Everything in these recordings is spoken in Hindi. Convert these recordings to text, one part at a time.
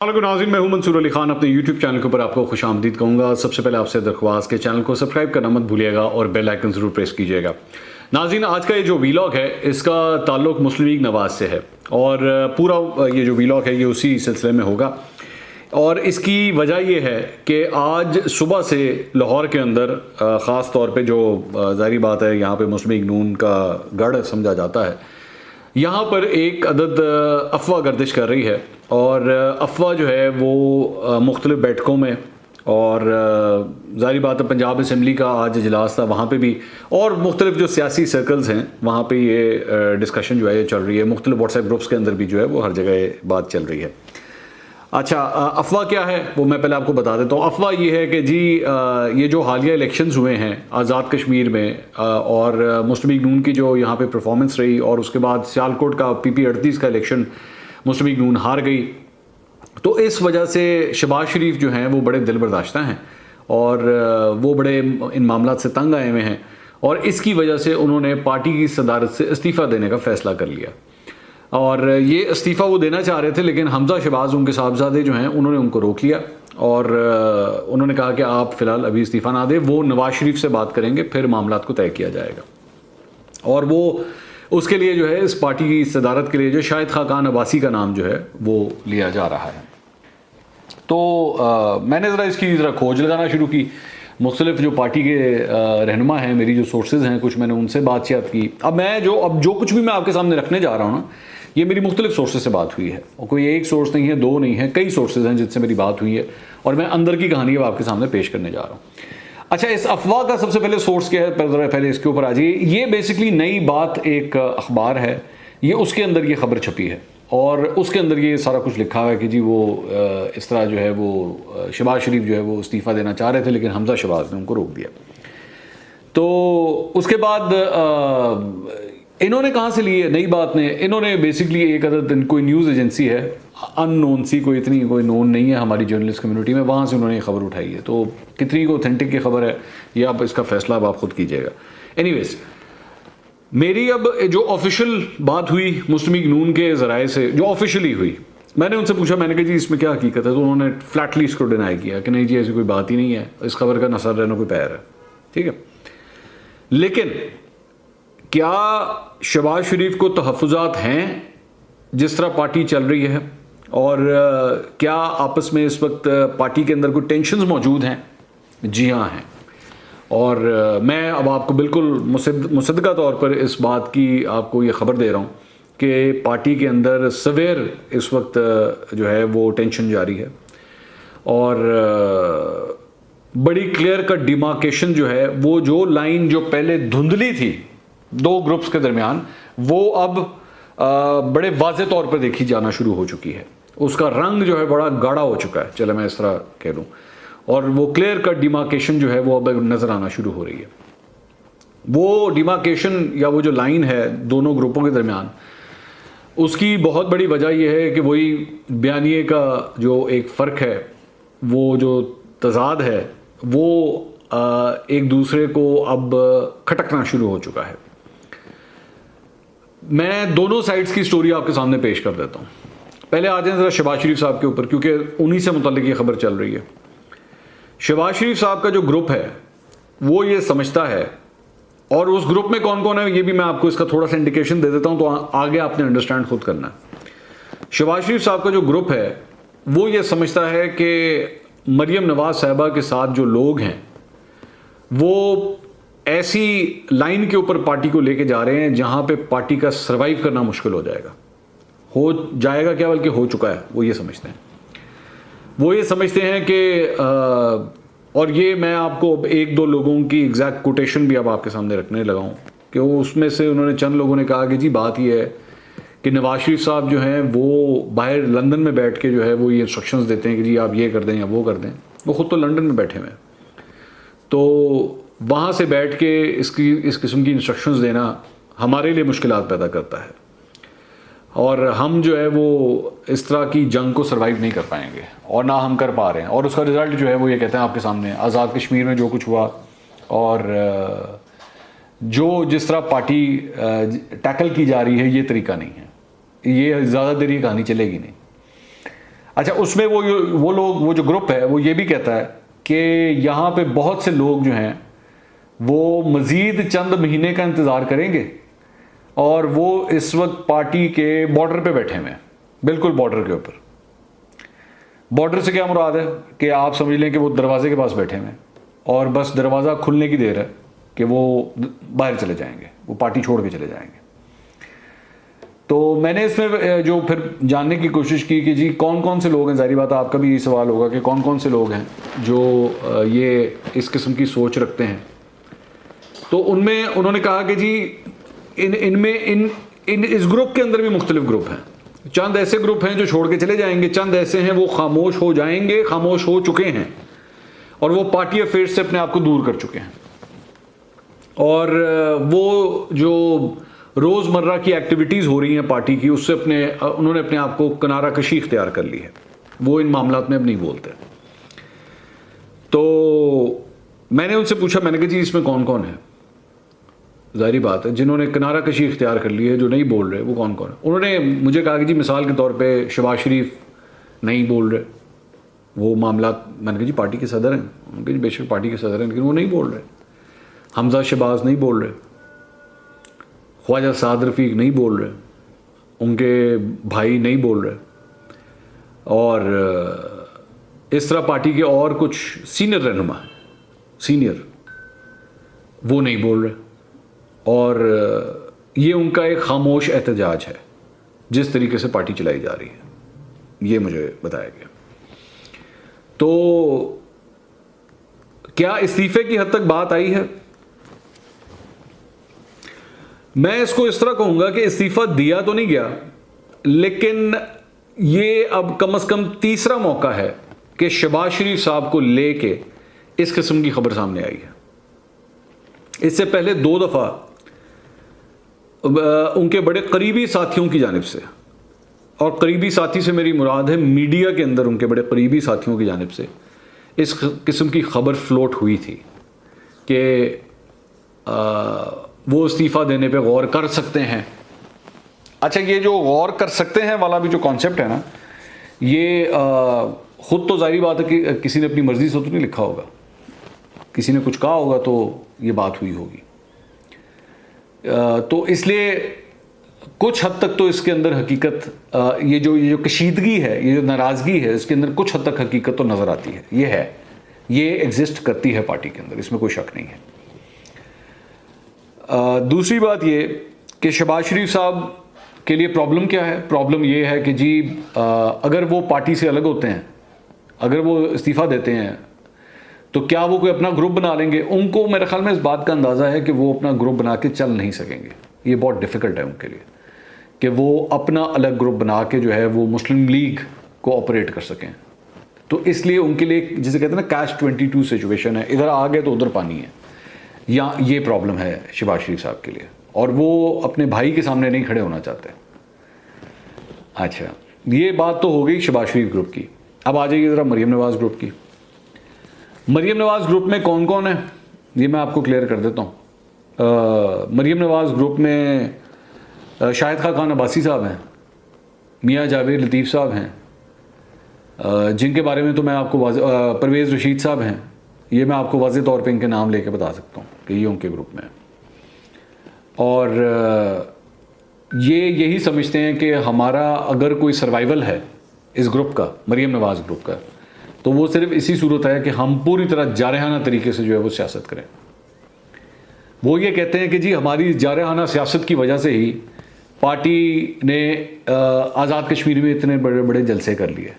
वालेकुम नाज़रीन, मैं हूं मंसूर अली खान। अपने यूट्यूब चैनल के ऊपर आपको खुश आमदीद कहूँगा। सबसे पहले आपसे दरख्वास्त के चैनल को सब्सक्राइब करना मत भूलिएगा और बेल आइकन ज़रूर प्रेस कीजिएगा। नाज़रीन, आज का ये जो वीलॉग है इसका ताल्लुक़ मुस्लिम लीग नवाज़ से है और पूरा ये जो वीलॉग है ये उसी सिलसिले में होगा। और इसकी वजह ये है कि आज सुबह से लाहौर के अंदर ख़ास तौर पे जो ज़ाहिर बात है यहाँ पे मुस्लिम लीग नून का गढ़ समझा जाता है, यहाँ पर एक अदद अफवाह गर्दिश कर रही है और अफवाह जो है वो मुख्तलिफ बैठकों में और ज़ाहिर बात है पंजाब असम्बली का आज इजलास था, वहाँ पे भी और मुख्तलिफ जो सियासी सर्कल्स हैं वहाँ पे ये डिस्कशन जो है ये चल रही है। मुख्तलिफ व्हाट्सएप ग्रुप्स के अंदर भी जो है वो हर जगह ये बात चल रही है। अच्छा, अफवाह क्या है वो मैं पहले आपको बता देता हूँ। अफवाह ये है कि जी ये जो हालिया इलेक्शंस हुए हैं आज़ाद कश्मीर में और मुस्लिम लीग नून की जो यहाँ पे परफॉर्मेंस रही और उसके बाद सियालकोट का PP 38 का इलेक्शन मुस्लिम लीग नून हार गई, तो इस वजह से शहबाज शरीफ जो हैं वो बड़े दिल बर्दाश्ता हैं और वो बड़े इन मामला से तंग आए हुए हैं और इसकी वजह से उन्होंने पार्टी की सदारत से इस्तीफ़ा देने का फ़ैसला कर लिया। और ये इस्तीफ़ा वो देना चाह रहे थे लेकिन हमजा शहबाज उनके साहबजादे जो हैं उन्होंने उनको रोक लिया और उन्होंने कहा कि आप फ़िलहाल अभी इस्तीफ़ा ना दें, वो नवाज़ शरीफ से बात करेंगे फिर मामलात को तय किया जाएगा। और वो उसके लिए जो है इस पार्टी की सदारत के लिए जो शाहिद खाकान अब्बासी का नाम जो है वो लिया जा रहा है। तो मैंने ज़रा इसकी ज़रा खोज लगाना शुरू की। मुख्तलिफ जो पार्टी के रहनुमा हैं, मेरी जो सोर्सेज हैं, कुछ मैंने उनसे बातचीत की। अब जो कुछ भी मैं आपके सामने रखने जा रहा हूँ ना, ये मेरी मुख्तलिफ सोर्सेज से बात हुई है और कोई एक सोर्स नहीं है, दो नहीं है, कई सोर्सेज हैं जिनसे मेरी बात हुई है और मैं अंदर की कहानी अब आपके सामने पेश करने जा रहा हूँ। अच्छा, इस अफवाह का सबसे पहले सोर्स क्या है, पहले इसके ऊपर आ जाइए। ये बेसिकली नई बात एक अखबार है, ये उसके अंदर ये खबर छपी है और उसके अंदर ये सारा कुछ लिखा हुआ है कि जी वो इस तरह जो है वो शहबाज शरीफ जो है वो इस्तीफ़ा देना चाह रहे थे लेकिन हमजा शहबाज ने उनको रोक दिया। तो उसके बाद इन्होंने कहाँ से ली है नई बात ने, इन्होंने बेसिकली एक अदद कोई न्यूज़ एजेंसी है अननोन सी, कोई इतनी कोई नोन नहीं है हमारी जर्नलिस्ट कम्युनिटी में, वहाँ से उन्होंने ये खबर उठाई है। तो कितनी को ऑथेंटिक की खबर है ये आप इसका फैसला अब आप खुद कीजिएगा। एनीवेज, मेरी अब जो ऑफिशियल बात हुई मुस्लिम लीग नून के ज़राए से, जो ऑफिशियली हुई, मैंने उनसे पूछा, मैंने कहा जी इसमें क्या हकीकत है, तो उन्होंने फ्लैटली इसको डिनाई किया कि नहीं जी ऐसी कोई बात ही नहीं है, इस खबर का न सर है न कोई पैर है। ठीक है, लेकिन क्या शहबाज शरीफ को तहफ़्फ़ुज़ात हैं जिस तरह पार्टी चल रही है और क्या आपस में इस वक्त पार्टी के अंदर कोई टेंशन्स मौजूद हैं? जी हाँ हैं। और मैं अब आपको बिल्कुल मुसद्दक़ा तौर पर इस बात की आपको ये ख़बर दे रहा हूँ कि पार्टी के अंदर सवेर इस वक्त जो है वो टेंशन जारी है और बड़ी क्लियर कट डिमार्केशन जो है, वो जो लाइन जो पहले धुंधली थी दो ग्रुप्स के दरमियान, वो अब बड़े वाज़े तौर पर देखी जाना शुरू हो चुकी है। उसका रंग जो है बड़ा गाढ़ा हो चुका है, चले मैं इस तरह कह दूँ, और वो क्लियर कट डिमार्केशन जो है वो अब नज़र आना शुरू हो रही है। वो डिमार्केशन या वो जो लाइन है दोनों ग्रुपों के दरमियान, उसकी बहुत बड़ी वजह यह है कि वही बयानिए का जो एक फ़र्क है, वो जो तज़ाद है, वो एक दूसरे को अब खटकना शुरू हो चुका है। मैं दोनों साइड्स की स्टोरी आपके सामने पेश कर देता हूँ। पहले आ जाए ज़रा शहबाज शरीफ साहब के ऊपर, क्योंकि उन्हीं से मुताल्लिक ये खबर चल रही है। शहबाज शरीफ साहब का जो ग्रुप है वो ये समझता है, और उस ग्रुप में कौन कौन है ये भी मैं आपको इसका थोड़ा सा इंडिकेशन दे देता हूँ, तो आगे आपने अंडरस्टैंड खुद करना है। शहबाज शरीफ साहब का जो ग्रुप है वो ये समझता है कि मरियम नवाज साहिबा के साथ जो लोग हैं वो ऐसी लाइन के ऊपर पार्टी को लेके जा रहे हैं जहां पे पार्टी का सरवाइव करना मुश्किल हो जाएगा क्या, बल्कि हो चुका है। वो ये समझते हैं कि और ये मैं आपको अब एक दो लोगों की एग्जैक्ट कोटेशन भी अब आपके सामने रखने लगा हूँ कि वो उसमें से उन्होंने चंद लोगों ने कहा कि जी बात ये है कि नवाज शरीफ साहब जो हैं वो बाहर लंदन में बैठ के जो है वो ये इंस्ट्रक्शंस देते हैं कि जी आप ये कर दें या वो कर दें। वो ख़ुद तो लंदन में बैठे हुए हैं, तो वहाँ से बैठ के इस किस्म की इंस्ट्रक्शंस देना हमारे लिए मुश्किलात पैदा करता है और हम जो है वो इस तरह की जंग को सर्वाइव नहीं कर पाएंगे और ना हम कर पा रहे हैं। और उसका रिज़ल्ट जो है वो ये कहते हैं आपके सामने, आज़ाद कश्मीर में जो कुछ हुआ और जो जिस तरह पार्टी टैकल की जा रही है, ये तरीका नहीं है, ये ज़्यादा देर ये कहानी चलेगी नहीं। अच्छा, उसमें वो लोग, वो जो ग्रुप है वो ये भी कहता है कि यहाँ पे बहुत से लोग जो हैं वो मज़ीद चंद महीने का इंतज़ार करेंगे और वो इस वक्त पार्टी के बॉर्डर पे बैठे हुए हैं, बिल्कुल बॉर्डर के ऊपर। बॉर्डर से क्या मुराद है कि आप समझ लें कि वो दरवाजे के पास बैठे हुए हैं और बस दरवाज़ा खुलने की देर है कि वो बाहर चले जाएंगे, वो पार्टी छोड़ के चले जाएंगे। तो मैंने इसमें जो फिर जानने की कोशिश की कि जी कौन कौन से लोग हैं, जाहिर बात है आपका भी ये सवाल होगा कि कौन कौन से लोग हैं जो ये इस किस्म की सोच रखते हैं। तो उनमें उन्होंने कहा कि जी इस ग्रुप के अंदर भी मुख्तलिफ ग्रुप हैं। चंद ऐसे ग्रुप हैं जो छोड़ के चले जाएंगे, चंद ऐसे हैं वो खामोश हो जाएंगे, खामोश हो चुके हैं और वो पार्टी अफेयर्स से अपने आप को दूर कर चुके हैं और वो जो रोज़मर्रा की एक्टिविटीज़ हो रही हैं पार्टी की, उससे उन्होंने अपने आप को किनारा कशी इख्तियार कर ली है। वो इन मामलात में अब नहीं बोलते। तो मैंने उनसे पूछा, मैंने कहा जी इसमें कौन कौन है? ज़ाहिरी बात है जिन्होंने किनारा कशी इख्तियार कर ली है, जो नहीं बोल रहे, वो कौन कौन है? उन्होंने मुझे कहा कि जी मिसाल के तौर पे शहबाज शरीफ नहीं बोल रहे, वो मामला। मैंने कहा जी पार्टी के सदर हैं। उनके जी बेशक पार्टी के सदर हैं लेकिन वो नहीं बोल रहे। हमजा शहबाज नहीं बोल रहे, ख्वाजा साद रफ़ीक नहीं बोल रहे, उनके भाई नहीं बोल रहे और इस तरह पार्टी के और कुछ सीनियर रहनुमा हैं, सीनियर, वो नहीं बोल रहे। और ये उनका एक खामोश एहतजाज है जिस तरीके से पार्टी चलाई जा रही है, ये मुझे बताया गया। तो क्या इस्तीफे की हद तक बात आई है? मैं इसको इस तरह कहूंगा कि इस्तीफा दिया तो नहीं गया, लेकिन ये अब कम से कम तीसरा मौका है कि शहबाज शरीफ साहब को लेके इस किस्म की खबर सामने आई है। इससे पहले 2 दफ़ा उनके बड़े करीबी साथियों की जानिब से, और करीबी साथी से मेरी मुराद है मीडिया के अंदर उनके बड़े करीबी साथियों की जानिब से इस किस्म की खबर फ्लोट हुई थी कि वो इस्तीफ़ा देने पे गौर कर सकते हैं। अच्छा, ये जो गौर कर सकते हैं वाला भी जो कॉन्सेप्ट है ना, ये ख़ुद तो ज़ाहिर बात है कि किसी ने अपनी मर्ज़ी से तो नहीं लिखा होगा, किसी ने कुछ कहा होगा तो ये बात हुई होगी। तो इसलिए कुछ हद तक तो इसके अंदर हकीकत, ये जो कशीदगी है, ये जो नाराज़गी है, इसके अंदर कुछ हद तक हकीकत तो नज़र आती है। ये एग्जिस्ट करती है पार्टी के अंदर, इसमें कोई शक नहीं है। दूसरी बात ये कि शहबाज शरीफ साहब के लिए प्रॉब्लम क्या है? प्रॉब्लम ये है कि जी अगर वो पार्टी से अलग होते हैं, अगर वो इस्तीफ़ा देते हैं, तो क्या वो कोई अपना ग्रुप बना लेंगे? उनको मेरे ख्याल में इस बात का अंदाज़ा है कि वो अपना ग्रुप बना के चल नहीं सकेंगे। ये बहुत डिफ़िकल्ट है उनके लिए कि वो अपना अलग ग्रुप बना के जो है वो मुस्लिम लीग को ऑपरेट कर सकें। तो इसलिए उनके लिए जिसे कहते हैं ना कैच 22 सिचुएशन है, इधर आ गए तो उधर पानी है, या ये प्रॉब्लम है शहबाज शरीफ साहब के लिए, और वो अपने भाई के सामने नहीं खड़े होना चाहते। अच्छा, ये बात तो हो गई शहबाज शरीफ ग्रुप की। अब आ जाइए ज़रा मरीम नवाज़ ग्रुप की। मरीम नवाज़ ग्रुप में कौन कौन है ये मैं आपको क्लियर कर देता हूँ। मरीम नवाज़ ग्रुप में शाहिद खान अब्बासी साहब हैं, मियाँ जावेद लतीफ़ साहब हैं, जिनके बारे में तो मैं आपको परवेज़ रशीद साहब हैं, ये मैं आपको वाज़ेह तौर पे इनके नाम लेके बता सकता हूँ कि ये उनके ग्रुप में है। और ये यही समझते हैं कि हमारा अगर कोई सर्वाइवल है इस ग्रुप का, मरीम नवाज़ ग्रुप का, तो वो सिर्फ इसी सूरत है कि हम पूरी तरह जारहाना तरीके से जो है वो सियासत करें। वो ये कहते हैं कि जी हमारी जारहाना सियासत की वजह से ही पार्टी ने आज़ाद कश्मीर में इतने बड़े बड़े जलसे कर लिए।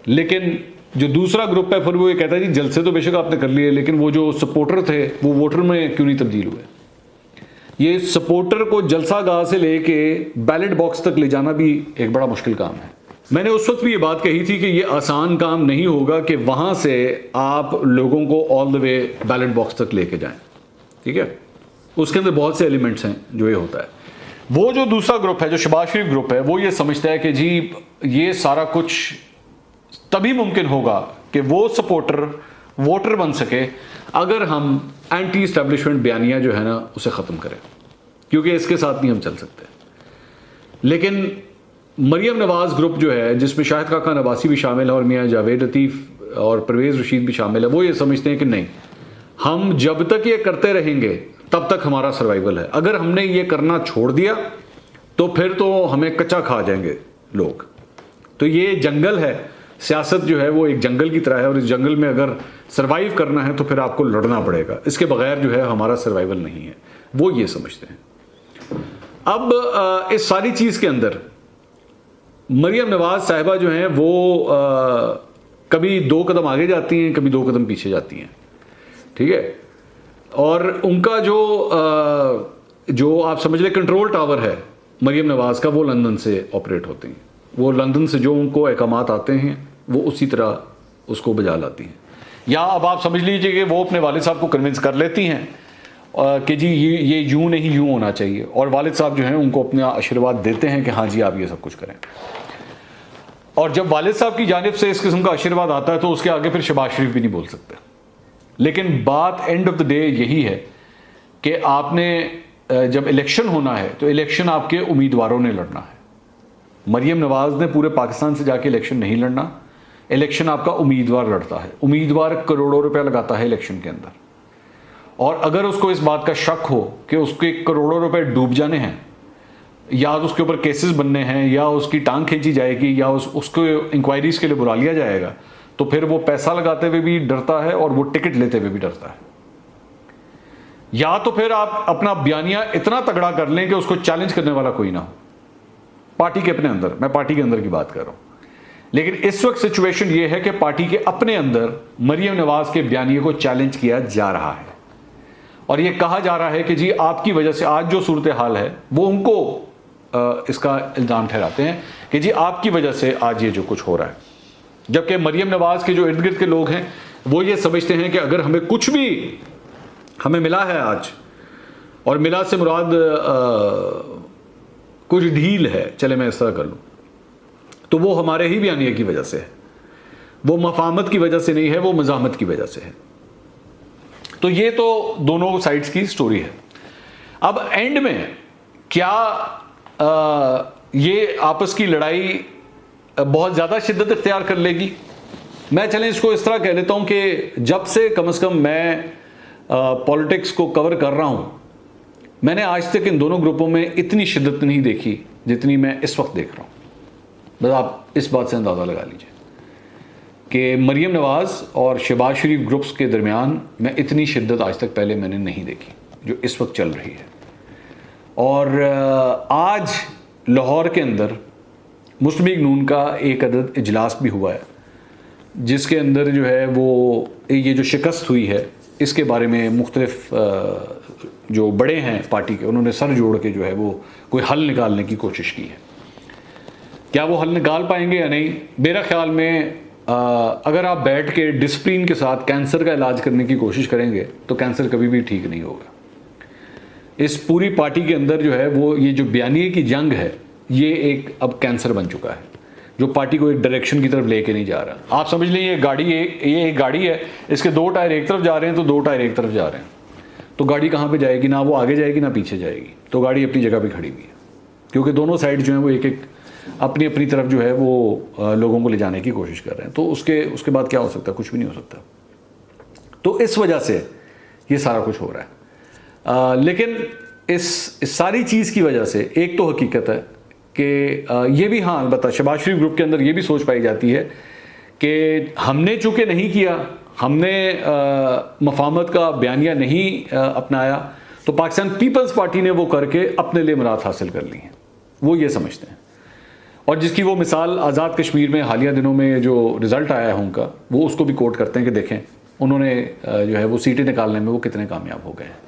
लेकिन जो दूसरा ग्रुप है फिर वो ये कहता है जी जलसे तो बेशक आपने कर लिए, लेकिन वो जो सपोर्टर थे वो वोटर में क्यों नहीं तब्दील हुए? ये सपोर्टर को जलसागाह से लेके बैलेट बॉक्स तक ले जाना भी एक बड़ा मुश्किल काम है। मैंने उस वक्त भी ये बात कही थी कि ये आसान काम नहीं होगा कि वहाँ से आप लोगों को all the way ballot box तक लेके जाएं, ठीक है? उसके अंदर बहुत से एलिमेंट्स हैं जो ये होता है। वो जो दूसरा ग्रुप है, जो शहबाज शरीफ ग्रुप है, वो ये समझता है कि जी ये सारा कुछ तभी मुमकिन होगा कि वो सपोर्टर वोटर बन सके अगर हम एंटी इस्टेब्लिशमेंट बयानिया जो है ना उसे ख़त्म करें, क्योंकि इसके साथ नहीं हम चल सकते। लेकिन मरियम नवाज़ ग्रुप जो है, जिसमें शाहिद खाका नवासी भी शामिल है और मियाँ जावेद लतीफ़ और परवेज़ रशीद भी शामिल है, वो ये समझते हैं कि नहीं, हम जब तक ये करते रहेंगे तब तक हमारा सर्वाइवल है। अगर हमने ये करना छोड़ दिया तो फिर तो हमें कच्चा खा जाएंगे लोग। तो ये जंगल है, सियासत जो है वो एक जंगल की तरह है, और इस जंगल में अगर सर्वाइव करना है तो फिर आपको लड़ना पड़ेगा, इसके बगैर जो है हमारा सर्वाइवल नहीं है, वो ये समझते हैं। अब इस सारी चीज़ के अंदर मरियम नवाज़ साहिबा जो हैं वो कभी 2 कदम आगे जाती हैं, कभी 2 कदम पीछे जाती हैं, ठीक है। और उनका जो आप समझ लें कंट्रोल टावर है मरियम नवाज़ का, वो लंदन से ऑपरेट होते हैं। वो लंदन से जो उनको अहकामात आते हैं वो उसी तरह उसको बजा लाती हैं। या अब आप समझ लीजिए कि वो अपने वालिद साहब को कन्विंस कर लेती हैं कि जी ये यूँ नहीं यूँ होना चाहिए, और वालिद साहब जो हैं उनको अपना आशीर्वाद देते हैं कि हाँ जी आप ये सब कुछ करें। और जब वालिद साहब की जानिब से इस किस्म का आशीर्वाद आता है तो उसके आगे फिर शहबाज शरीफ भी नहीं बोल सकते। लेकिन बात एंड ऑफ द डे यही है कि आपने जब इलेक्शन होना है तो इलेक्शन आपके उम्मीदवारों ने लड़ना है। मरियम नवाज़ ने पूरे पाकिस्तान से जाके इलेक्शन नहीं लड़ना, इलेक्शन आपका उम्मीदवार लड़ता है। उम्मीदवार करोड़ों रुपया लगाता है इलेक्शन के अंदर, और अगर उसको इस बात का शक हो कि उसके करोड़ों रुपए डूब जाने हैं, या उसके ऊपर केसेस बनने हैं, या उसकी टांग खींची जाएगी, या उसको इंक्वायरीज के लिए बुला लिया जाएगा, तो फिर वो पैसा लगाते हुए भी डरता है और वो टिकट लेते हुए भी डरता है। या तो फिर आप अपना बयानिया इतना तगड़ा कर लें कि उसको चैलेंज करने वाला कोई ना हो पार्टी के अपने अंदर, मैं पार्टी के अंदर की बात कर रहा हूं। लेकिन इस वक्त सिचुएशन ये है कि पार्टी के अपने अंदर मरियम नवाज के बयानिए को चैलेंज किया जा रहा है, और ये कहा जा रहा है कि जी आपकी वजह से आज जो सूरत हाल है, वो उनको इसका इल्ज़ाम ठहराते हैं कि जी आपकी वजह से आज ये जो कुछ हो रहा है। जबकि मरियम नवाज के जो इर्द गिर्द के लोग हैं वो ये समझते हैं कि अगर हमें कुछ भी हमें मिला है आज, और मिला से मुराद कुछ ढील है, चले मैं इस तरह कर लूँ, तो वो हमारे ही बयानिए की वजह से है, वो मफाहमत की वजह से नहीं है, वो मज़ाहमत की वजह से है। तो ये तो दोनों साइड्स की स्टोरी है। अब एंड में क्या ये आपस की लड़ाई बहुत ज़्यादा शिद्दत इख्तियार कर लेगी? मैं चलें इसको इस तरह कह लेता हूँ कि जब से कम मैं पॉलिटिक्स को कवर कर रहा हूँ, मैंने आज तक इन दोनों ग्रुपों में इतनी शिद्दत नहीं देखी जितनी मैं इस वक्त देख रहा हूँ। बस आप इस बात से अंदाज़ा लगा लीजिए कि मरियम नवाज़ और शहबाज शरीफ ग्रुप्स के दरमियान में इतनी शिद्दत आज तक पहले मैंने नहीं देखी जो इस वक्त चल रही है। और आज लाहौर के अंदर मुस्लिम लीग नून का एक अदद इजलास भी हुआ है, जिसके अंदर जो है वो ये जो शिकस्त हुई है इसके बारे में मुख्तलिफ जो बड़े हैं पार्टी के, उन्होंने सर जोड़ के जो है वो कोई हल निकालने की कोशिश की है। क्या वो हल निकाल पाएंगे या नहीं? मेरा ख्याल में अगर आप बैठ के डिसिप्लिन के साथ कैंसर का इलाज करने की कोशिश करेंगे तो कैंसर कभी भी ठीक नहीं होगा। इस पूरी पार्टी के अंदर जो है वो ये जो बयानिए की जंग है, ये एक अब कैंसर बन चुका है जो पार्टी को एक डायरेक्शन की तरफ लेके नहीं जा रहा। आप समझ लीजिए ये एक गाड़ी है, इसके 2 टायर एक तरफ जा रहे हैं तो 2 टायर एक तरफ जा रहे हैं, तो गाड़ी कहाँ पे जाएगी? ना वो आगे जाएगी ना पीछे जाएगी, तो गाड़ी अपनी जगह पे खड़ी हुई है, क्योंकि दोनों साइड जो है वो एक एक अपनी अपनी तरफ जो है वो लोगों को ले जाने की कोशिश कर रहे हैं। तो उसके बाद क्या हो सकता है? कुछ भी नहीं हो सकता। तो इस वजह से ये सारा कुछ हो रहा है। लेकिन इस सारी चीज़ की वजह से एक तो हकीकत है कि ये भी, हाँ अलबत्ता शहबाज शरीफ ग्रुप के अंदर ये भी सोच पाई जाती है कि हमने चूँकि नहीं किया, हमने मफाहमत का बयानिया नहीं अपनाया, तो पाकिस्तान पीपल्स पार्टी ने वो करके अपने लिए मुराद हासिल कर ली है, वो ये समझते हैं। और जिसकी वो मिसाल आज़ाद कश्मीर में हालिया दिनों में जो रिज़ल्ट आया है उनका, वो उसको भी कोट करते हैं कि देखें उन्होंने जो है वो सीटें निकालने में वो कितने कामयाब हो गए हैं।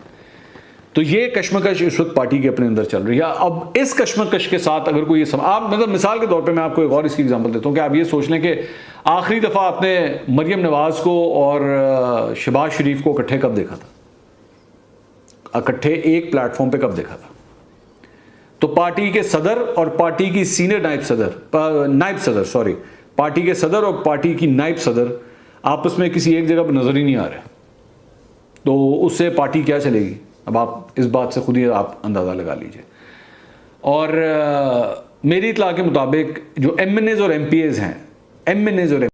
तो ये कश्मकश इस वक्त पार्टी के अपने अंदर चल रही है। अब इस कश्मकश के साथ अगर कोई आप मतलब मिसाल के तौर पे मैं आपको एक और इसकी एग्जांपल देता हूँ कि आप ये सोच लें कि आखिरी दफ़ा आपने मरियम नवाज़ को और शहबाज शरीफ को इकट्ठे कब देखा था? इकट्ठे एक प्लेटफॉर्म पे कब देखा था? तो पार्टी के सदर और पार्टी की सीनियर नायब सदर पार्टी के सदर और पार्टी की नायब सदर आपस में किसी एक जगह पर नजर ही नहीं आ रहे, तो उससे पार्टी क्या चलेगी? अब आप इस बात से खुद ही आप अंदाज़ा लगा लीजिए। और मेरी इतला के मुताबिक जो MNAs और MPAs हैं, MNAs और